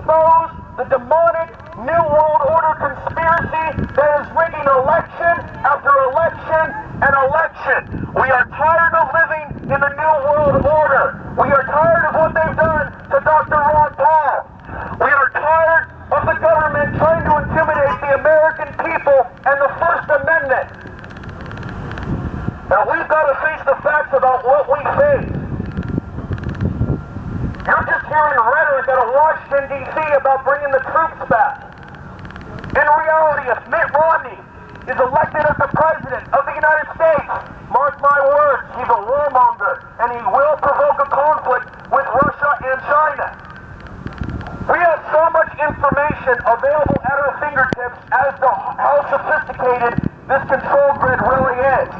expose the demonic New World Order conspiracy that is rigging election after election and election. We are tired of living in the New World Order. We are tired of what they've done to Dr. Ron Paul. We are tired of the government trying to intimidate the American people and the First Amendment. Now we've got to face the facts about what we face. You're just hearing rhetoric out of Washington, D.C. about bringing the troops back. In reality, if Mitt Romney is elected as the President of the United States, mark my words, he's a warmonger, and he will provoke a conflict with Russia and China. We have so much information available at our fingertips as to how sophisticated this control grid really is.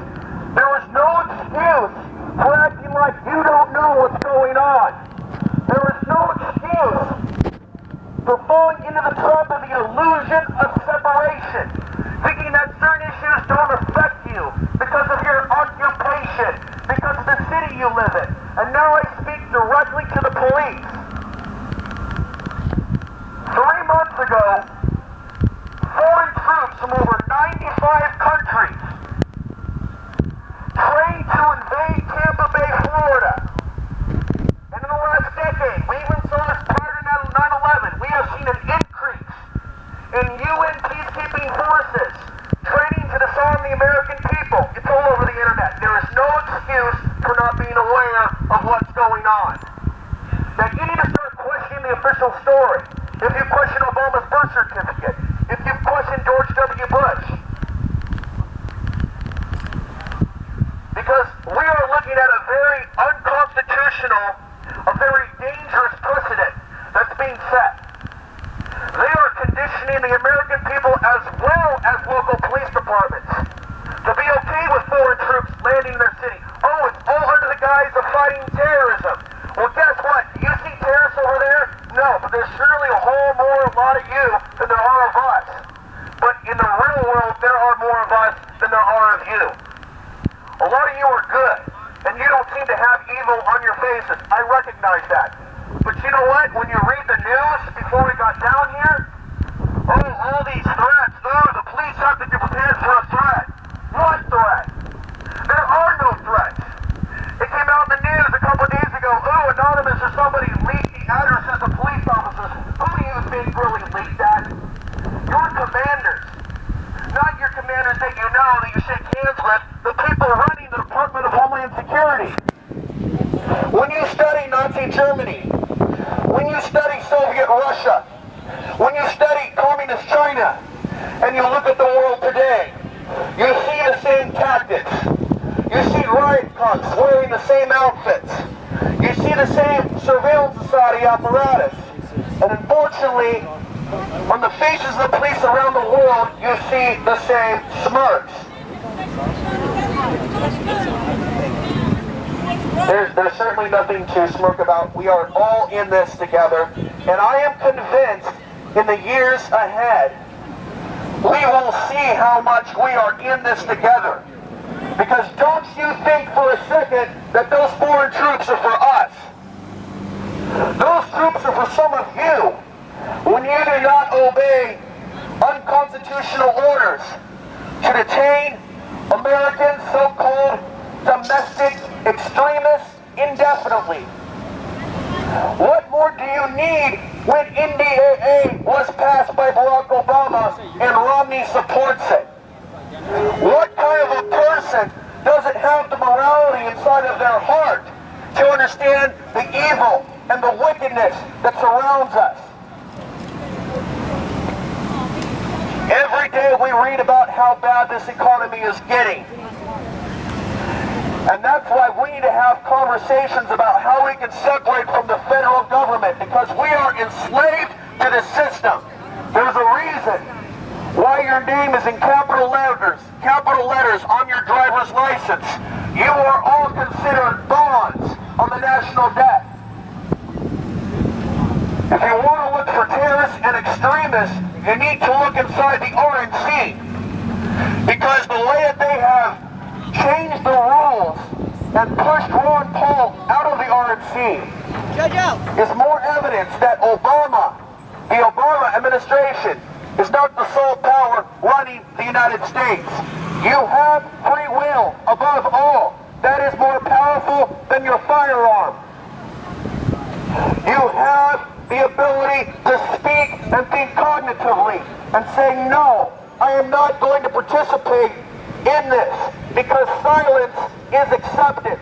There is no excuse for acting like you don't know what's going on. There is no excuse for falling into the trap of the illusion of separation, thinking that certain issues don't affect you because of your occupation, because of the city you live in. And now I speak directly to the police. 3 months ago, foreign troops from over 95 countries trained to invade Tampa Bay, Florida. And in the last decade, we even saw this prior to 9/11, we have seen an increase in UN peacekeeping forces training to disarm the American people. It's all over the internet. There is no excuse for not being aware of what's going on. Now you need to start questioning the official story. If you question Obama's birth certificate, if you question George W. Bush. Because we are looking at a very unconstitutional, a very dangerous precedent that's being set. They are conditioning the American people as well as local police departments to be okay with foreign troops landing in their city. Oh, it's all under the guise of fighting terrorism. Well, guess what? Do you see terrorists over there? No, but there's surely a lot of you than there are of us. But in the real world, there are more of us than there are of you. A lot of you are good, and you don't seem to have evil on your faces. I recognize that. But you know what? When you read the news before we got down here, oh, all these threats. Oh, the police have to be prepared for a threat. What threat? There are no threats. It came out in the news a couple of days ago. Oh, anonymous or somebody leaked the addresses of police officers. Who do you think really leaked that? Your commanders. Not your commanders that you know, that you shake hands with. The people running the Department of Homeland Security. When you study Nazi Germany, when you study Soviet Russia, when you study Communist China, and you look at the world today, you see the same tactics. You see riot punks wearing the same outfits. You see the same surveillance society apparatus. And unfortunately, on the faces of the police around the world, you see the same smirks. There's certainly nothing to smirk about. We are all in this together. And I am convinced in the years ahead, we will see how much we are in this together. Because don't you think for a second that those foreign troops are for us. Those troops are for some of you. When you do not obey unconstitutional orders to detain American so-called domestic extremists indefinitely. What more do you need when NDAA was passed by Barack Obama and Romney supports it? What kind of a person doesn't have the morality inside of their heart to understand the evil and the wickedness that surrounds us? Every day we read about how bad this economy is getting. And that's why we need to have conversations about how we can separate from the federal government, because we are enslaved to the system. There's a reason why your name is in capital letters on your driver's license. You are all considered bonds on the national debt. If you want to look for terrorists and extremists, you need to look inside the RNC, because the way that they have changed the rules and pushed Ron Paul out of the RNC is more evidence that Obama The Obama administration is not the sole power running the United States. You have free will above all. That is more powerful than your firearm. You have the ability to speak and think cognitively and say, no, I am not going to participate in this, because silence is acceptance.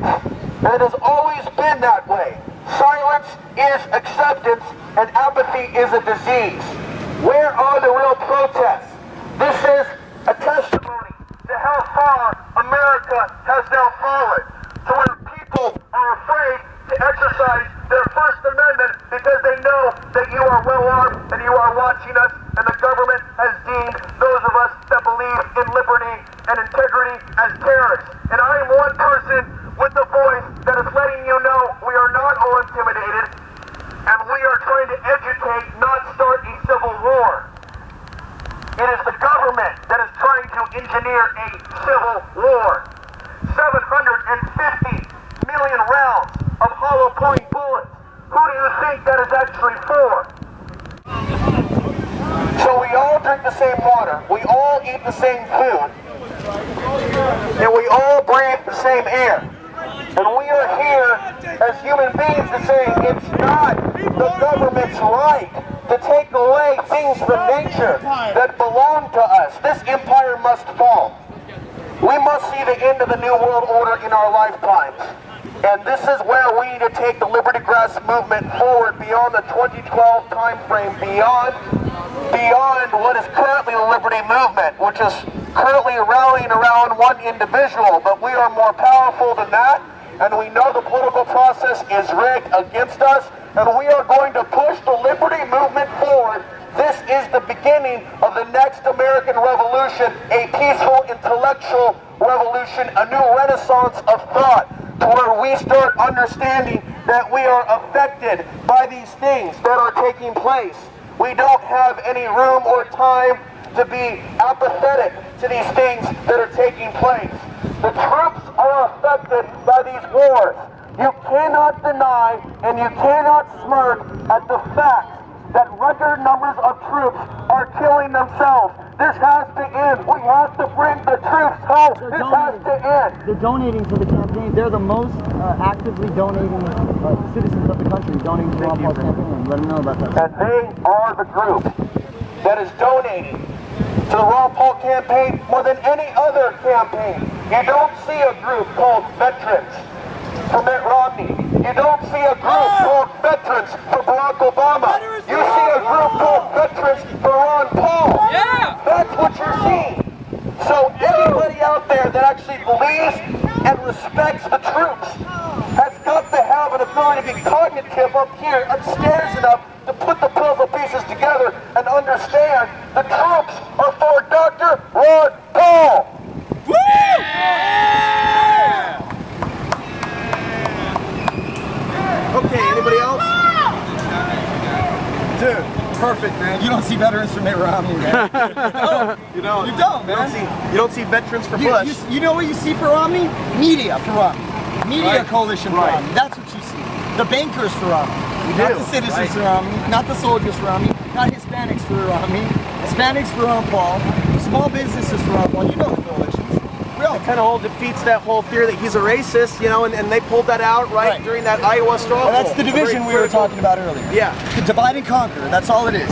And it has always been that way. Silence is acceptance and apathy is a disease. Where are the real protests? This is a testimony to how far America has now fallen, to where people are afraid to exercise their First Amendment because they know that you are well armed and you are watching us, and the government has deemed those of us that believe in liberty and integrity as terrorists. And I am one person with the voice that is letting you know we are not all intimidated, and we are trying to educate, not start a civil war. It is the government that is trying to engineer a civil war. 750 million rounds of hollow point bullets. Who do you think that is actually for? So we all drink the same water, we all eat the same food, and we all breathe the same air. And we are here as human beings to say it's not the government's right to take away things from nature that belong to us. This empire must fall. We must see the end of the New World Order in our lifetimes. And this is where we need to take the Liberty Grass movement forward beyond the 2012 time frame, beyond what is currently the Liberty movement, which is currently rallying around one individual. But we are more powerful than that, and we know the political process is rigged against us, and we are going to push the Liberty movement forward. This is the beginning of the next American Revolution, a peaceful, intellectual revolution, a new renaissance of thought, to where we start understanding that we are affected by these things that are taking place. We don't have any room or time to be apathetic to these things that are taking place. The troops are affected by these wars. You cannot deny and you cannot smirk at the fact that record numbers of troops are killing themselves. This has to end. We have to bring the troops home. This has to end. They're donating to the campaign. They're the most actively donating citizens of the country, donating to Ron Paul's campaign. Let them know about that. And they are the group that is donating to the Ron Paul campaign more than any other campaign. You don't see a group called Veterans for Mitt Romney. You don't see a group called Veterans for Barack Obama. You see a group called Veterans for Ron Paul. Yeah. That's what you're seeing. So anybody out there that actually believes and respects the troops has got to have an ability to be cognitive up here, upstairs enough to put the puzzle pieces together and understand the troops are for Dr. Ron Paul. Woo! Yeah! Okay, anybody else? Dude, perfect, man. You don't see veterans for Mitt Romney, man. No, you don't. You don't, man. You don't see veterans for Bush. You know what you see for Romney? Media for Romney. Media coalition for Romney. That's what you see. The bankers for Romney. Not the citizens for Romney. Not the soldiers for Romney. Not Hispanics for Romney. Hispanics for Ron Paul. Small businesses for Ron Paul. You know the coalitions. It kind of all defeats that whole theory that he's a racist, you know, and they pulled that out during that Iowa straw poll. That's the division we were talking about earlier. Yeah. To divide and conquer, that's all it is.